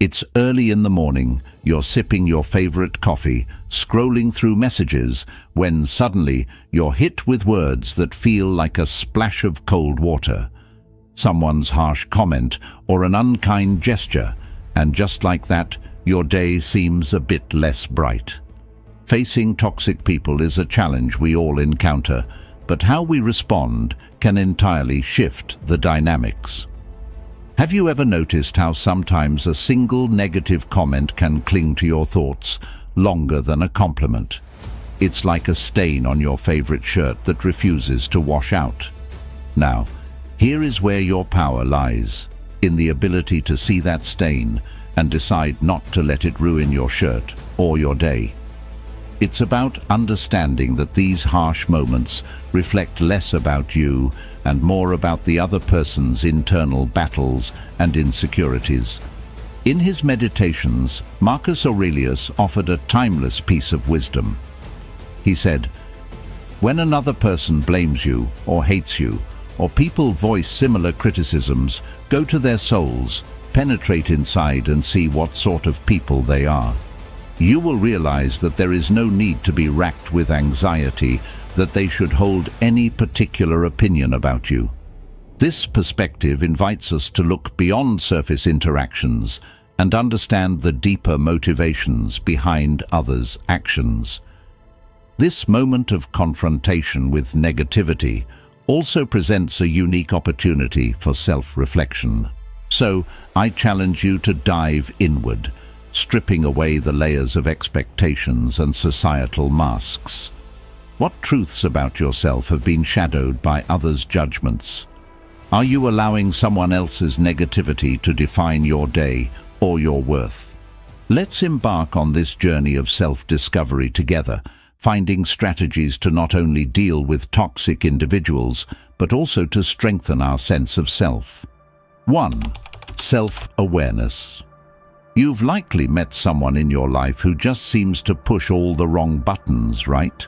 It's early in the morning, you're sipping your favorite coffee, scrolling through messages, when suddenly you're hit with words that feel like a splash of cold water. Someone's harsh comment or an unkind gesture, and just like that, your day seems a bit less bright. Facing toxic people is a challenge we all encounter, but how we respond can entirely shift the dynamics. Have you ever noticed how sometimes a single negative comment can cling to your thoughts longer than a compliment? It's like a stain on your favorite shirt that refuses to wash out. Now, here is where your power lies, in the ability to see that stain and decide not to let it ruin your shirt or your day. It's about understanding that these harsh moments reflect less about you and more about the other person's internal battles and insecurities. In his meditations, Marcus Aurelius offered a timeless piece of wisdom. He said, "When another person blames you or hates you, or people voice similar criticisms, go to their souls, penetrate inside and see what sort of people they are. You will realize that there is no need to be racked with anxiety that they should hold any particular opinion about you." This perspective invites us to look beyond surface interactions and understand the deeper motivations behind others' actions. This moment of confrontation with negativity also presents a unique opportunity for self-reflection. So, I challenge you to dive inward, stripping away the layers of expectations and societal masks. What truths about yourself have been shadowed by others' judgments? Are you allowing someone else's negativity to define your day or your worth? Let's embark on this journey of self-discovery together, finding strategies to not only deal with toxic individuals, but also to strengthen our sense of self. 1. Self-awareness. You've likely met someone in your life who just seems to push all the wrong buttons, right?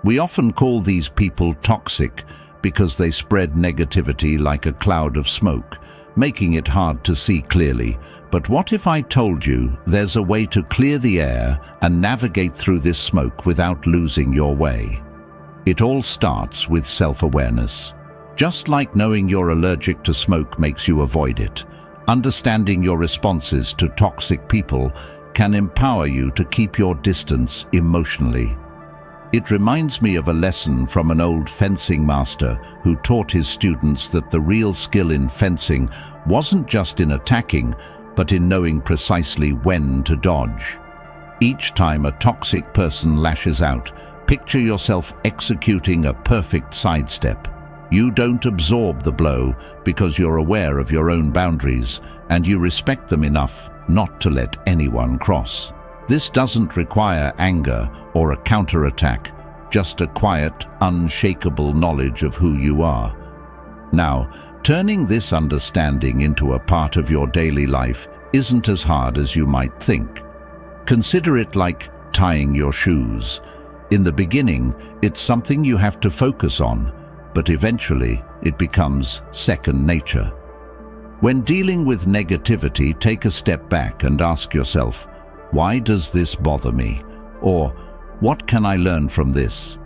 We often call these people toxic because they spread negativity like a cloud of smoke, making it hard to see clearly. But what if I told you there's a way to clear the air and navigate through this smoke without losing your way? It all starts with self-awareness. Just like knowing you're allergic to smoke makes you avoid it, understanding your responses to toxic people can empower you to keep your distance emotionally. It reminds me of a lesson from an old fencing master who taught his students that the real skill in fencing wasn't just in attacking, but in knowing precisely when to dodge. Each time a toxic person lashes out, picture yourself executing a perfect sidestep. You don't absorb the blow because you're aware of your own boundaries and you respect them enough not to let anyone cross. This doesn't require anger or a counterattack, just a quiet, unshakable knowledge of who you are. Now, turning this understanding into a part of your daily life isn't as hard as you might think. Consider it like tying your shoes. In the beginning, it's something you have to focus on, but eventually it becomes second nature. When dealing with negativity, take a step back and ask yourself, why does this bother me? Or, what can I learn from this?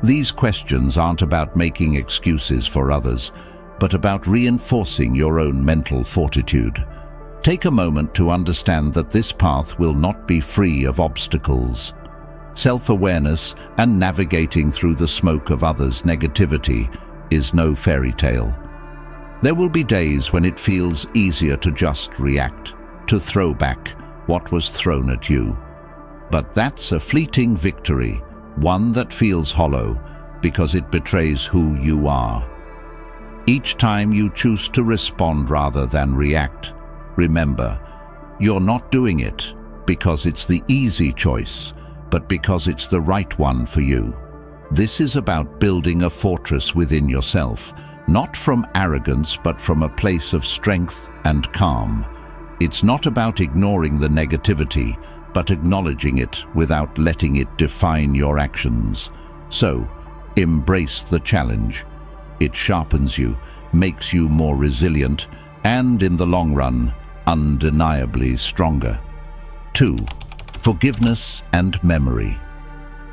These questions aren't about making excuses for others, but about reinforcing your own mental fortitude. Take a moment to understand that this path will not be free of obstacles. Self-awareness and navigating through the smoke of others' negativity is no fairy tale. There will be days when it feels easier to just react, to throw back what was thrown at you. But that's a fleeting victory, one that feels hollow because it betrays who you are. Each time you choose to respond rather than react, remember, you're not doing it because it's the easy choice, but because it's the right one for you. This is about building a fortress within yourself, not from arrogance but from a place of strength and calm. It's not about ignoring the negativity, but acknowledging it without letting it define your actions. So, embrace the challenge. It sharpens you, makes you more resilient, and in the long run, undeniably stronger. 2. Forgiveness and memory.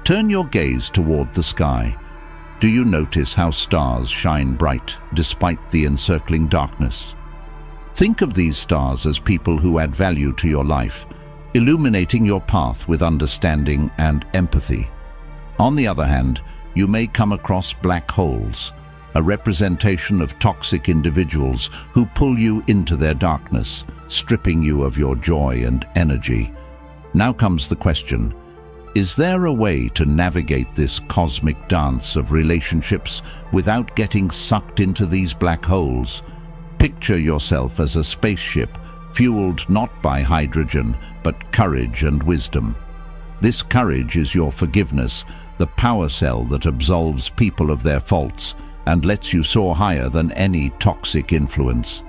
Turn your gaze toward the sky. Do you notice how stars shine bright despite the encircling darkness? Think of these stars as people who add value to your life, illuminating your path with understanding and empathy. On the other hand, you may come across black holes, a representation of toxic individuals who pull you into their darkness, stripping you of your joy and energy. Now comes the question, is there a way to navigate this cosmic dance of relationships without getting sucked into these black holes? Picture yourself as a spaceship, fueled not by hydrogen, but courage and wisdom. This courage is your forgiveness, the power cell that absolves people of their faults and lets you soar higher than any toxic influence.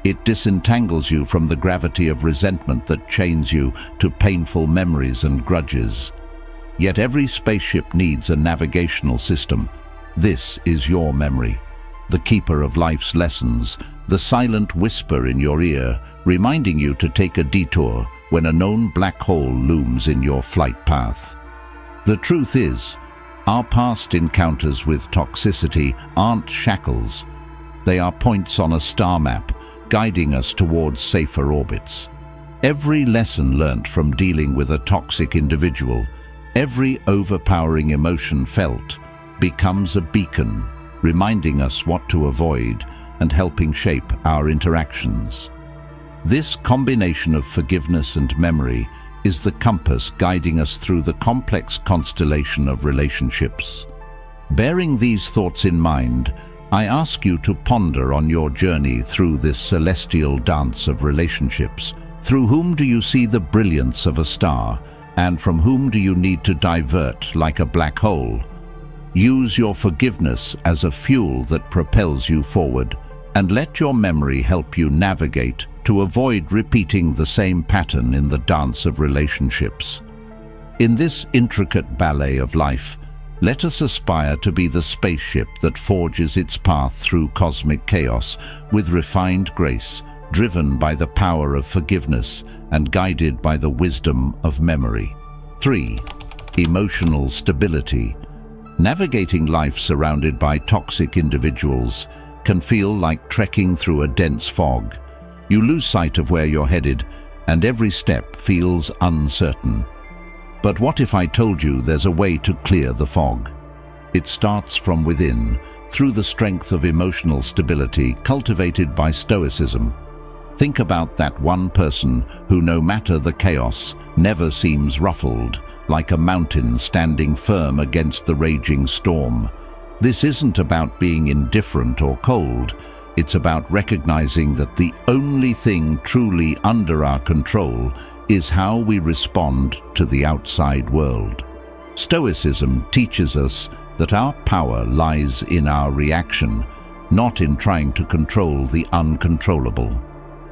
It disentangles you from the gravity of resentment that chains you to painful memories and grudges. Yet every spaceship needs a navigational system. This is your memory, the keeper of life's lessons, the silent whisper in your ear, reminding you to take a detour when a known black hole looms in your flight path. The truth is, our past encounters with toxicity aren't shackles. They are points on a star map, guiding us towards safer orbits. Every lesson learnt from dealing with a toxic individual, every overpowering emotion felt, becomes a beacon, reminding us what to avoid and helping shape our interactions. This combination of forgiveness and memory is the compass guiding us through the complex constellation of relationships. Bearing these thoughts in mind, I ask you to ponder on your journey through this celestial dance of relationships. Through whom do you see the brilliance of a star, and from whom do you need to divert like a black hole? Use your forgiveness as a fuel that propels you forward, and let your memory help you navigate to avoid repeating the same pattern in the dance of relationships. In this intricate ballet of life, let us aspire to be the spaceship that forges its path through cosmic chaos with refined grace, driven by the power of forgiveness and guided by the wisdom of memory. 3. Emotional stability. Navigating life surrounded by toxic individuals can feel like trekking through a dense fog. You lose sight of where you're headed, and every step feels uncertain. But what if I told you there's a way to clear the fog? It starts from within, through the strength of emotional stability cultivated by Stoicism. Think about that one person who, no matter the chaos, never seems ruffled, like a mountain standing firm against the raging storm. This isn't about being indifferent or cold. It's about recognizing that the only thing truly under our control is how we respond to the outside world. Stoicism teaches us that our power lies in our reaction, not in trying to control the uncontrollable.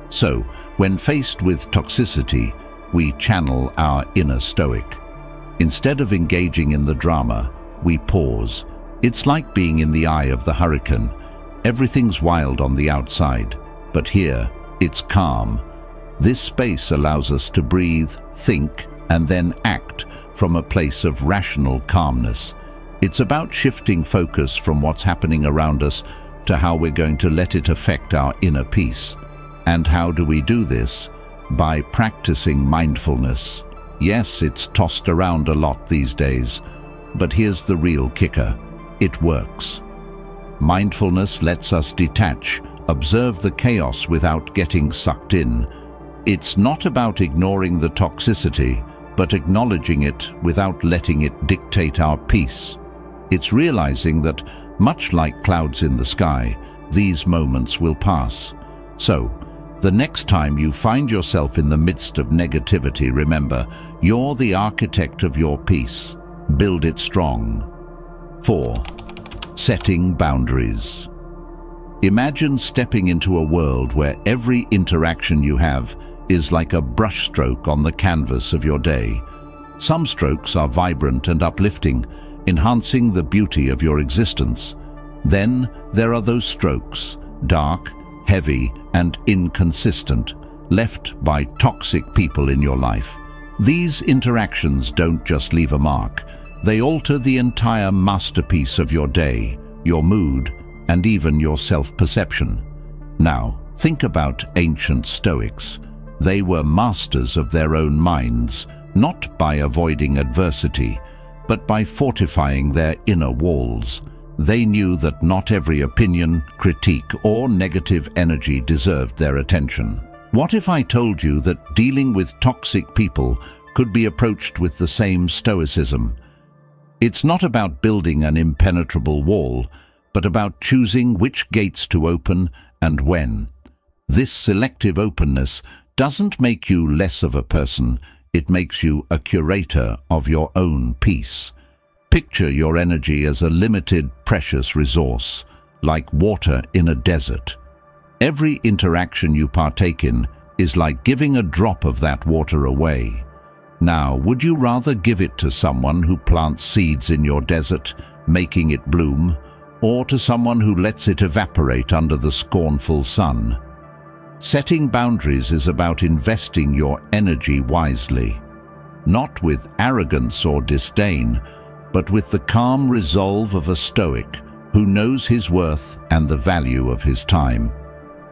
So, when faced with toxicity, we channel our inner Stoic. Instead of engaging in the drama, we pause. It's like being in the eye of the hurricane. Everything's wild on the outside, but here, it's calm. This space allows us to breathe, think, and then act from a place of rational calmness. It's about shifting focus from what's happening around us to how we're going to let it affect our inner peace. And how do we do this? By practicing mindfulness. Yes, it's tossed around a lot these days, but here's the real kicker. It works. Mindfulness lets us detach, observe the chaos without getting sucked in. It's not about ignoring the toxicity, but acknowledging it without letting it dictate our peace. It's realizing that, much like clouds in the sky, these moments will pass. So, the next time you find yourself in the midst of negativity, remember, you're the architect of your peace. Build it strong. 4. Setting boundaries. Imagine stepping into a world where every interaction you have is like a brushstroke on the canvas of your day. Some strokes are vibrant and uplifting, enhancing the beauty of your existence. Then there are those strokes, dark, heavy, and inconsistent, left by toxic people in your life. These interactions don't just leave a mark, they alter the entire masterpiece of your day, your mood, and even your self-perception. Now, think about ancient Stoics. They were masters of their own minds, not by avoiding adversity, but by fortifying their inner walls. They knew that not every opinion, critique, or negative energy deserved their attention. What if I told you that dealing with toxic people could be approached with the same stoicism? It's not about building an impenetrable wall, but about choosing which gates to open and when. This selective openness doesn't make you less of a person, it makes you a curator of your own peace. Picture your energy as a limited, precious resource, like water in a desert. Every interaction you partake in is like giving a drop of that water away. Now, would you rather give it to someone who plants seeds in your desert, making it bloom, or to someone who lets it evaporate under the scornful sun? Setting boundaries is about investing your energy wisely, not with arrogance or disdain, but with the calm resolve of a Stoic who knows his worth and the value of his time.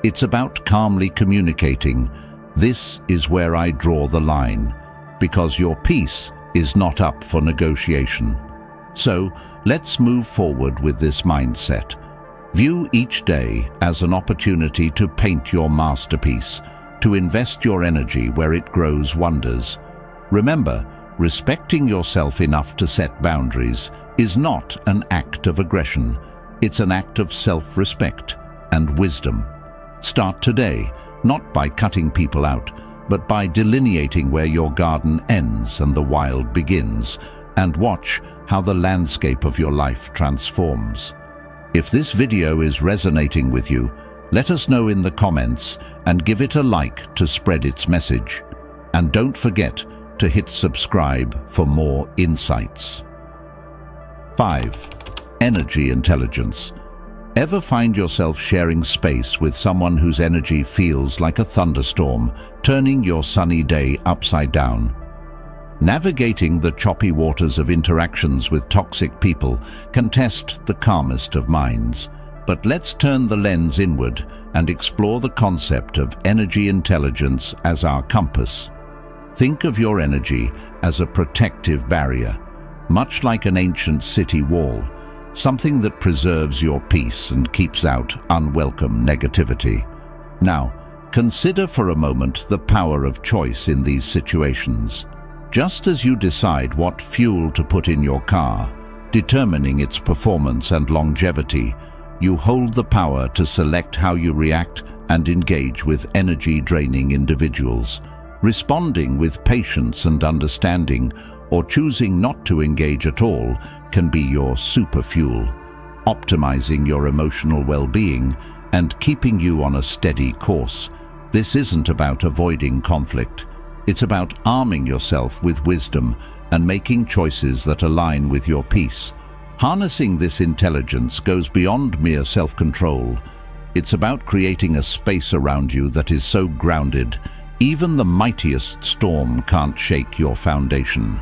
It's about calmly communicating, "This is where I draw the line," because your peace is not up for negotiation. So, let's move forward with this mindset. View each day as an opportunity to paint your masterpiece, to invest your energy where it grows wonders. Remember, respecting yourself enough to set boundaries is not an act of aggression. It's an act of self-respect and wisdom. Start today, not by cutting people out, but by delineating where your garden ends and the wild begins, and watch how the landscape of your life transforms. If this video is resonating with you, let us know in the comments and give it a like to spread its message. And don't forget to hit subscribe for more insights. 5. Energy intelligence. Ever find yourself sharing space with someone whose energy feels like a thunderstorm, turning your sunny day upside down? Navigating the choppy waters of interactions with toxic people can test the calmest of minds. But let's turn the lens inward and explore the concept of energy intelligence as our compass. Think of your energy as a protective barrier, much like an ancient city wall, something that preserves your peace and keeps out unwelcome negativity. Now, consider for a moment the power of choice in these situations. Just as you decide what fuel to put in your car, determining its performance and longevity, you hold the power to select how you react and engage with energy-draining individuals. Responding with patience and understanding, or choosing not to engage at all, can be your superfuel, optimizing your emotional well-being and keeping you on a steady course. This isn't about avoiding conflict. It's about arming yourself with wisdom and making choices that align with your peace. Harnessing this intelligence goes beyond mere self-control. It's about creating a space around you that is so grounded, even the mightiest storm can't shake your foundation.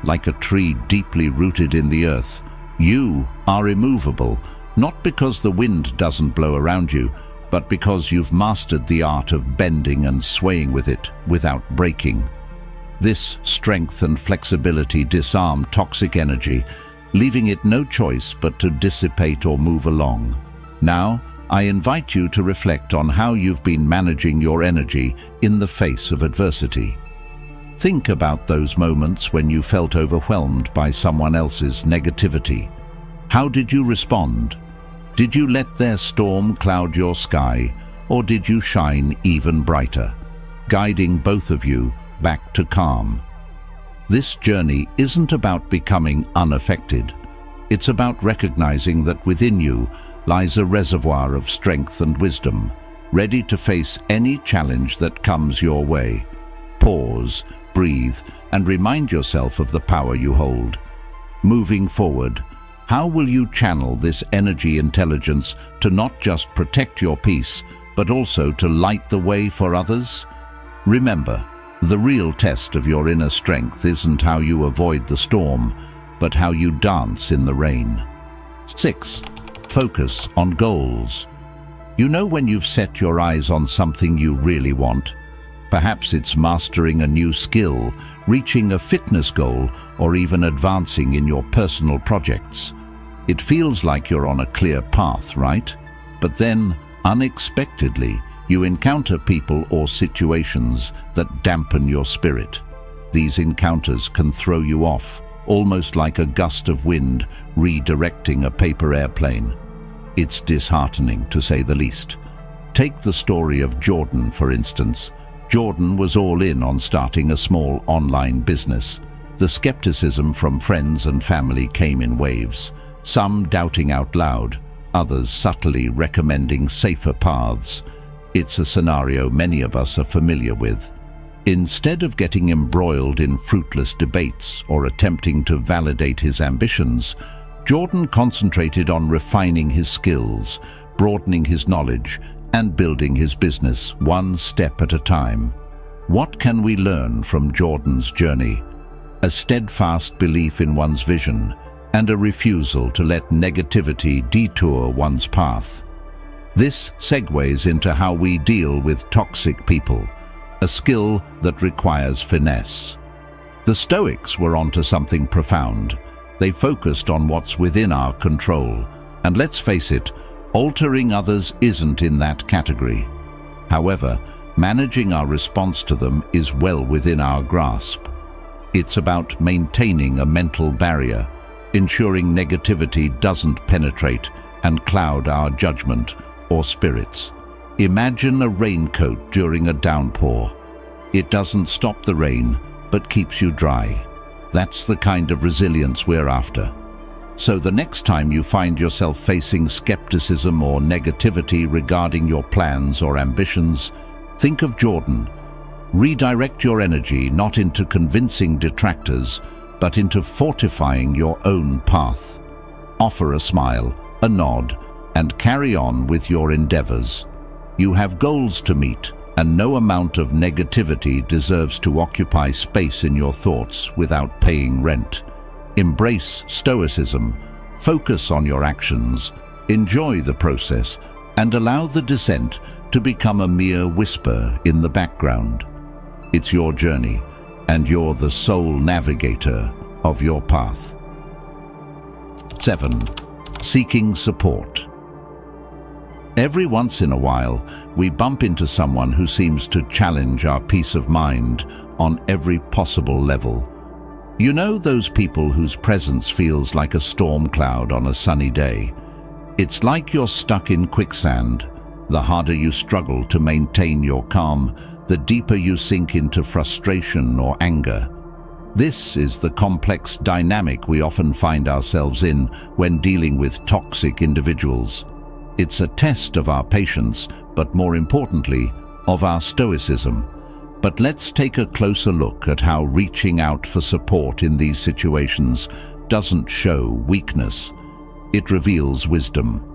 Like a tree deeply rooted in the earth, you are immovable, not because the wind doesn't blow around you, but because you've mastered the art of bending and swaying with it without breaking. This strength and flexibility disarm toxic energy, leaving it no choice but to dissipate or move along. Now, I invite you to reflect on how you've been managing your energy in the face of adversity. Think about those moments when you felt overwhelmed by someone else's negativity. How did you respond? Did you let their storm cloud your sky, or did you shine even brighter, guiding both of you back to calm? This journey isn't about becoming unaffected. It's about recognizing that within you lies a reservoir of strength and wisdom, ready to face any challenge that comes your way. Pause, breathe, and remind yourself of the power you hold. Moving forward, how will you channel this energy intelligence to not just protect your peace, but also to light the way for others? Remember, the real test of your inner strength isn't how you avoid the storm, but how you dance in the rain. 6. Focus on goals. You know when you've set your eyes on something you really want? Perhaps it's mastering a new skill, reaching a fitness goal, or even advancing in your personal projects. It feels like you're on a clear path, right? But then, unexpectedly, you encounter people or situations that dampen your spirit. These encounters can throw you off, almost like a gust of wind redirecting a paper airplane. It's disheartening, to say the least. Take the story of Jordan, for instance. Jordan was all in on starting a small online business. The skepticism from friends and family came in waves, some doubting out loud, others subtly recommending safer paths. It's a scenario many of us are familiar with. Instead of getting embroiled in fruitless debates or attempting to validate his ambitions, Jordan concentrated on refining his skills, broadening his knowledge, and building his business one step at a time. What can we learn from Jordan's journey? A steadfast belief in one's vision and a refusal to let negativity detour one's path. This segues into how we deal with toxic people, a skill that requires finesse. The Stoics were onto something profound. They focused on what's within our control, and let's face it, altering others isn't in that category. However, managing our response to them is well within our grasp. It's about maintaining a mental barrier, ensuring negativity doesn't penetrate and cloud our judgment or spirits. Imagine a raincoat during a downpour. It doesn't stop the rain, but keeps you dry. That's the kind of resilience we're after. So the next time you find yourself facing skepticism or negativity regarding your plans or ambitions, think of Jordan. Redirect your energy not into convincing detractors, but into fortifying your own path. Offer a smile, a nod, and carry on with your endeavors. You have goals to meet, and no amount of negativity deserves to occupy space in your thoughts without paying rent. Embrace stoicism, focus on your actions, enjoy the process, and allow the descent to become a mere whisper in the background. It's your journey, and you're the sole navigator of your path. 7. Seeking support. Every once in a while, we bump into someone who seems to challenge our peace of mind on every possible level. You know those people whose presence feels like a storm cloud on a sunny day? It's like you're stuck in quicksand. The harder you struggle to maintain your calm, the deeper you sink into frustration or anger. This is the complex dynamic we often find ourselves in when dealing with toxic individuals. It's a test of our patience, but more importantly, of our stoicism. But let's take a closer look at how reaching out for support in these situations doesn't show weakness. It reveals wisdom.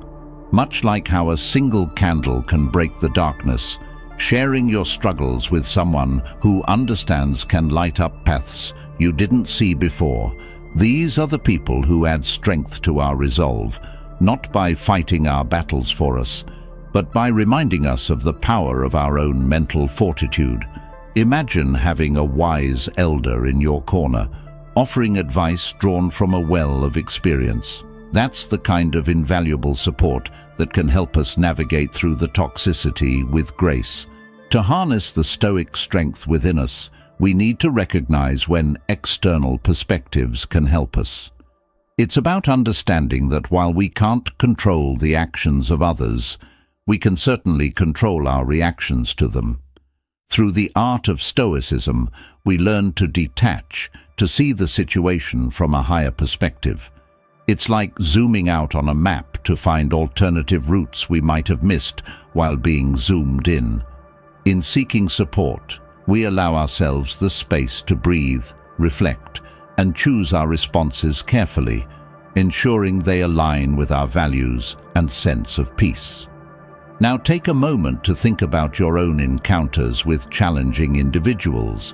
Much like how a single candle can break the darkness, sharing your struggles with someone who understands can light up paths you didn't see before. These are the people who add strength to our resolve, not by fighting our battles for us, but by reminding us of the power of our own mental fortitude. Imagine having a wise elder in your corner, offering advice drawn from a well of experience. That's the kind of invaluable support that can help us navigate through the toxicity with grace. To harness the stoic strength within us, we need to recognize when external perspectives can help us. It's about understanding that while we can't control the actions of others, we can certainly control our reactions to them. Through the art of stoicism, we learn to detach, to see the situation from a higher perspective. It's like zooming out on a map to find alternative routes we might have missed while being zoomed in. In seeking support, we allow ourselves the space to breathe, reflect, and choose our responses carefully, ensuring they align with our values and sense of peace. Now take a moment to think about your own encounters with challenging individuals.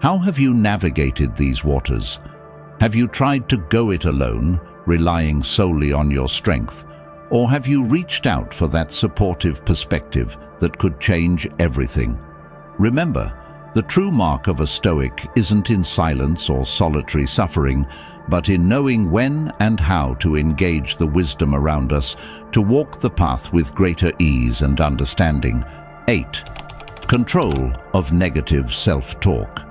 How have you navigated these waters? Have you tried to go it alone, relying solely on your strength? Or have you reached out for that supportive perspective that could change everything? Remember, the true mark of a Stoic isn't in silence or solitary suffering, but in knowing when and how to engage the wisdom around us to walk the path with greater ease and understanding. 8. Control of negative self-talk.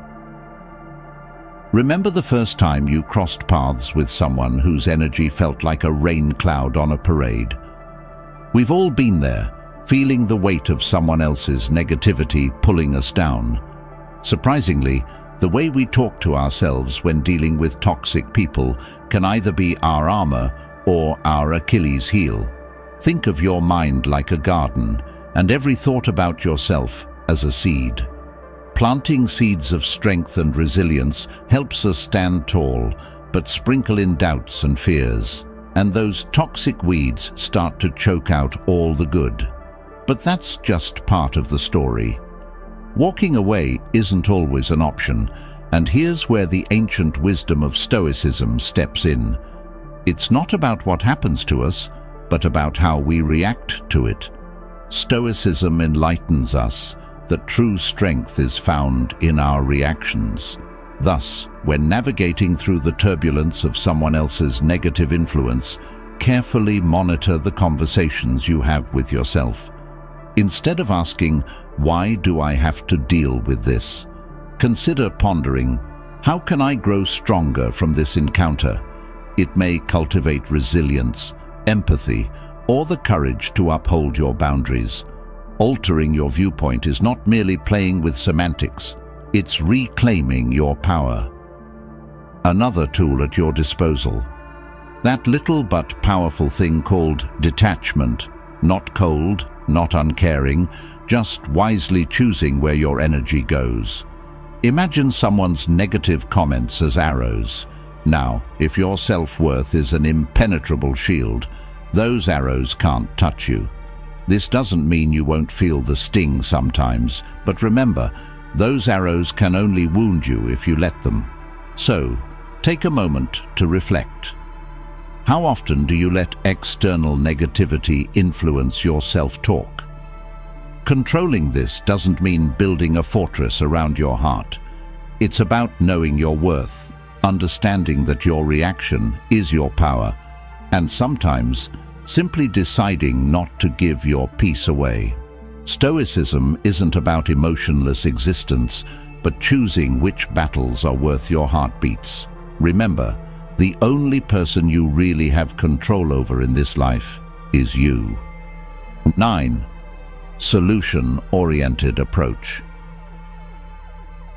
Remember the first time you crossed paths with someone whose energy felt like a rain cloud on a parade? We've all been there, feeling the weight of someone else's negativity pulling us down. Surprisingly, the way we talk to ourselves when dealing with toxic people can either be our armor or our Achilles heel. Think of your mind like a garden, and every thought about yourself as a seed. Planting seeds of strength and resilience helps us stand tall, but sprinkle in doubts and fears, and those toxic weeds start to choke out all the good. But that's just part of the story. Walking away isn't always an option, and here's where the ancient wisdom of Stoicism steps in. It's not about what happens to us, but about how we react to it. Stoicism enlightens us that true strength is found in our reactions. Thus, when navigating through the turbulence of someone else's negative influence, carefully monitor the conversations you have with yourself. Instead of asking, "Why do I have to deal with this?" consider pondering, "How can I grow stronger from this encounter?" It may cultivate resilience, empathy, or the courage to uphold your boundaries. Altering your viewpoint is not merely playing with semantics, it's reclaiming your power. Another tool at your disposal. That little but powerful thing called detachment. Not cold, not uncaring, just wisely choosing where your energy goes. Imagine someone's negative comments as arrows. Now, if your self-worth is an impenetrable shield, those arrows can't touch you. This doesn't mean you won't feel the sting sometimes, but remember, those arrows can only wound you if you let them. So, take a moment to reflect. How often do you let external negativity influence your self-talk? Controlling this doesn't mean building a fortress around your heart. It's about knowing your worth, understanding that your reaction is your power, and sometimes simply deciding not to give your peace away. Stoicism isn't about emotionless existence, but choosing which battles are worth your heartbeats. Remember, the only person you really have control over in this life is you. 9. Solution-oriented approach.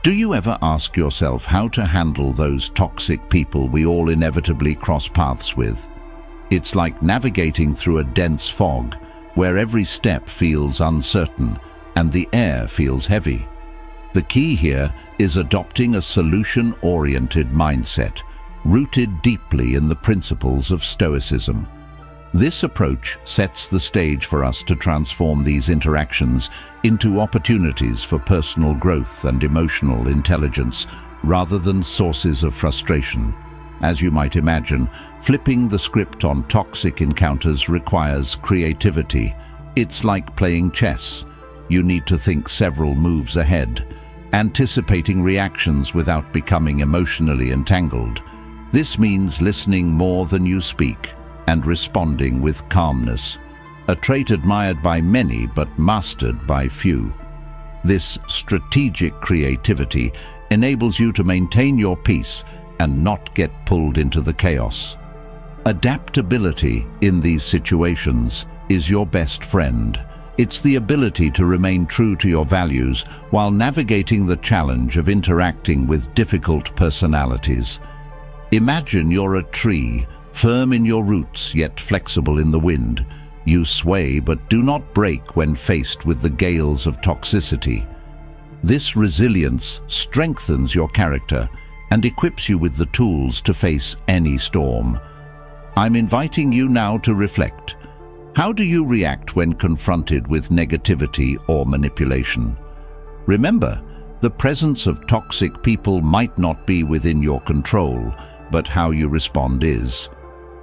Do you ever ask yourself how to handle those toxic people we all inevitably cross paths with? It's like navigating through a dense fog, where every step feels uncertain and the air feels heavy. The key here is adopting a solution-oriented mindset, rooted deeply in the principles of Stoicism. This approach sets the stage for us to transform these interactions into opportunities for personal growth and emotional intelligence, rather than sources of frustration. As you might imagine, flipping the script on toxic encounters requires creativity. It's like playing chess. You need to think several moves ahead, anticipating reactions without becoming emotionally entangled. This means listening more than you speak and responding with calmness, a trait admired by many but mastered by few. This strategic creativity enables you to maintain your peace and not get pulled into the chaos. Adaptability in these situations is your best friend. It's the ability to remain true to your values while navigating the challenge of interacting with difficult personalities. Imagine you're a tree, firm in your roots yet flexible in the wind. You sway but do not break when faced with the gales of toxicity. This resilience strengthens your character and equips you with the tools to face any storm. I'm inviting you now to reflect. How do you react when confronted with negativity or manipulation? Remember, the presence of toxic people might not be within your control, but how you respond is.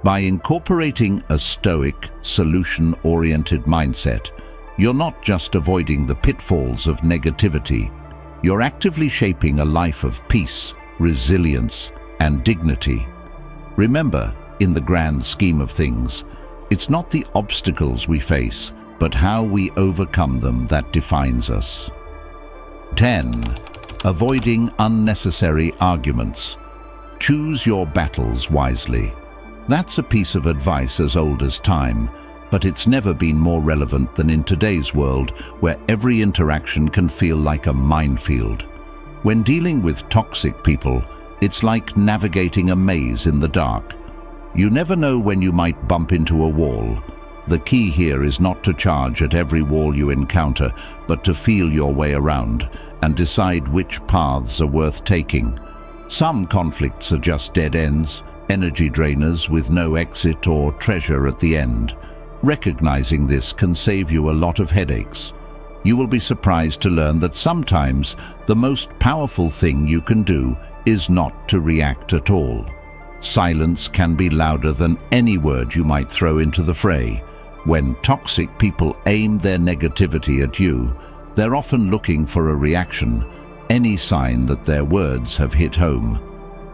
By incorporating a stoic, solution-oriented mindset, you're not just avoiding the pitfalls of negativity, you're actively shaping a life of peace, resilience, and dignity. Remember, in the grand scheme of things, it's not the obstacles we face, but how we overcome them that defines us. 10. Avoiding unnecessary arguments. Choose your battles wisely. That's a piece of advice as old as time, but it's never been more relevant than in today's world, where every interaction can feel like a minefield. When dealing with toxic people, it's like navigating a maze in the dark. You never know when you might bump into a wall. The key here is not to charge at every wall you encounter, but to feel your way around and decide which paths are worth taking. Some conflicts are just dead ends, energy drainers with no exit or treasure at the end. Recognizing this can save you a lot of headaches. You will be surprised to learn that sometimes the most powerful thing you can do is not to react at all. Silence can be louder than any word you might throw into the fray. When toxic people aim their negativity at you, they're often looking for a reaction, any sign that their words have hit home.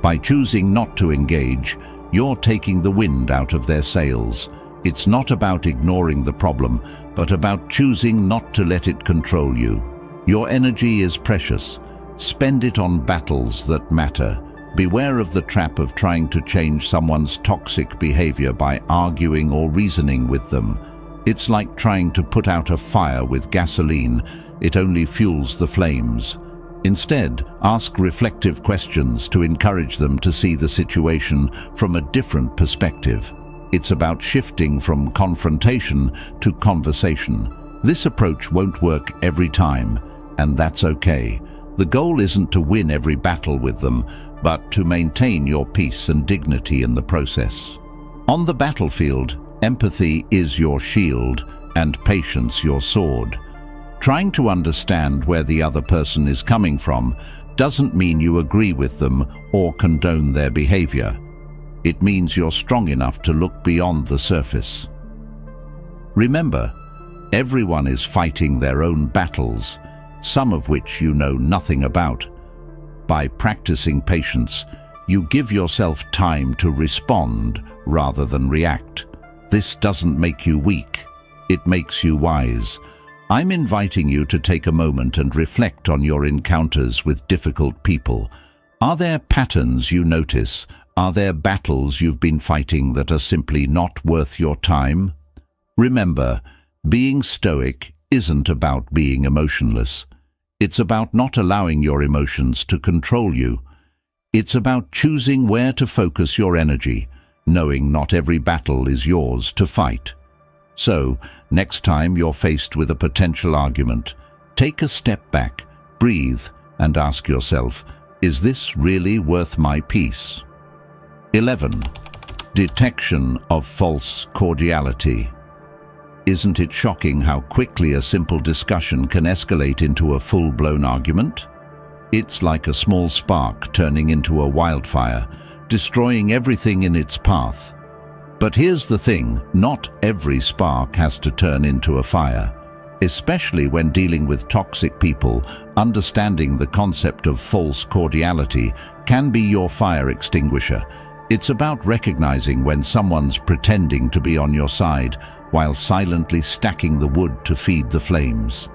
By choosing not to engage, you're taking the wind out of their sails. It's not about ignoring the problem, but about choosing not to let it control you. Your energy is precious. Spend it on battles that matter. Beware of the trap of trying to change someone's toxic behavior by arguing or reasoning with them. It's like trying to put out a fire with gasoline. It only fuels the flames. Instead, ask reflective questions to encourage them to see the situation from a different perspective. It's about shifting from confrontation to conversation. This approach won't work every time, and that's okay. The goal isn't to win every battle with them, but to maintain your peace and dignity in the process. On the battlefield, empathy is your shield and patience your sword. Trying to understand where the other person is coming from doesn't mean you agree with them or condone their behavior. It means you're strong enough to look beyond the surface. Remember, everyone is fighting their own battles, some of which you know nothing about. By practicing patience, you give yourself time to respond rather than react. This doesn't make you weak, it makes you wise. I'm inviting you to take a moment and reflect on your encounters with difficult people. Are there patterns you notice? Are there battles you've been fighting that are simply not worth your time? Remember, being stoic isn't about being emotionless. It's about not allowing your emotions to control you. It's about choosing where to focus your energy, knowing not every battle is yours to fight. So, next time you're faced with a potential argument, take a step back, breathe, and ask yourself, is this really worth my peace? 11. Detection of false cordiality. Isn't it shocking how quickly a simple discussion can escalate into a full-blown argument? It's like a small spark turning into a wildfire, destroying everything in its path. But here's the thing, not every spark has to turn into a fire. Especially when dealing with toxic people, understanding the concept of false cordiality can be your fire extinguisher. It's about recognizing when someone's pretending to be on your side while silently stacking the wood to feed the flames.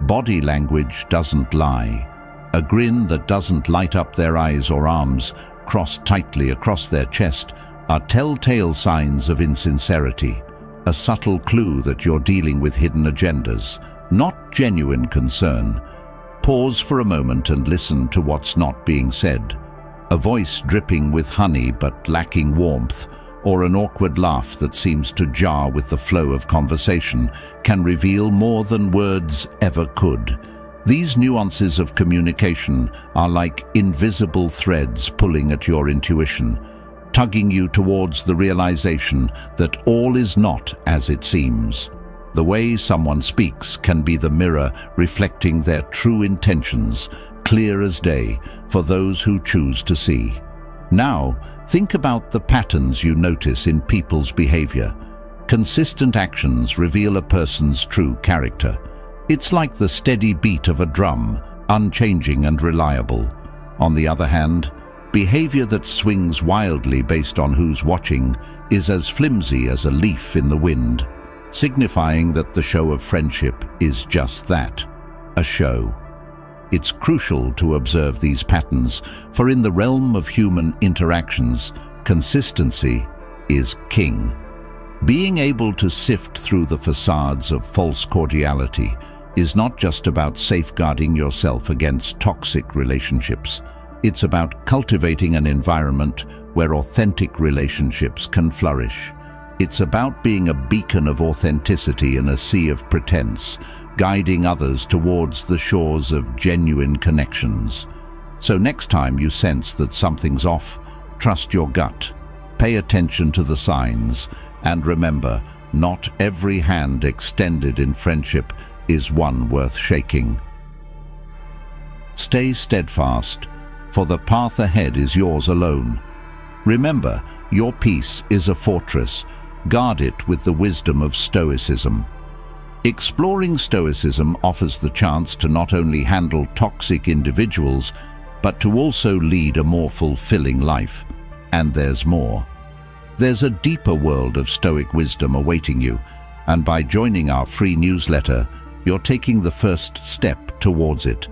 Body language doesn't lie. A grin that doesn't light up their eyes or arms crossed tightly across their chest are telltale signs of insincerity, a subtle clue that you're dealing with hidden agendas, not genuine concern. Pause for a moment and listen to what's not being said. A voice dripping with honey but lacking warmth, or an awkward laugh that seems to jar with the flow of conversation, can reveal more than words ever could. These nuances of communication are like invisible threads pulling at your intuition. tugging you towards the realization that all is not as it seems. The way someone speaks can be the mirror reflecting their true intentions, clear as day, for those who choose to see. Now, think about the patterns you notice in people's behavior. Consistent actions reveal a person's true character. It's like the steady beat of a drum, unchanging and reliable. On the other hand, behavior that swings wildly based on who's watching is as flimsy as a leaf in the wind, signifying that the show of friendship is just that, a show. It's crucial to observe these patterns, for in the realm of human interactions, consistency is king. Being able to sift through the facades of false cordiality is not just about safeguarding yourself against toxic relationships. It's about cultivating an environment where authentic relationships can flourish. It's about being a beacon of authenticity in a sea of pretense, guiding others towards the shores of genuine connections. So next time you sense that something's off, trust your gut, pay attention to the signs, and remember, not every hand extended in friendship is one worth shaking. Stay steadfast, for the path ahead is yours alone. Remember, your peace is a fortress. Guard it with the wisdom of Stoicism. Exploring Stoicism offers the chance to not only handle toxic individuals, but to also lead a more fulfilling life. And there's more. There's a deeper world of Stoic wisdom awaiting you, and by joining our free newsletter, you're taking the first step towards it.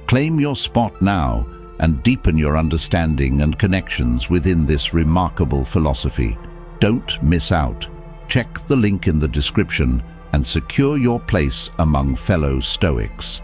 Claim your spot now and deepen your understanding and connections within this remarkable philosophy. Don't miss out. Check the link in the description and secure your place among fellow Stoics.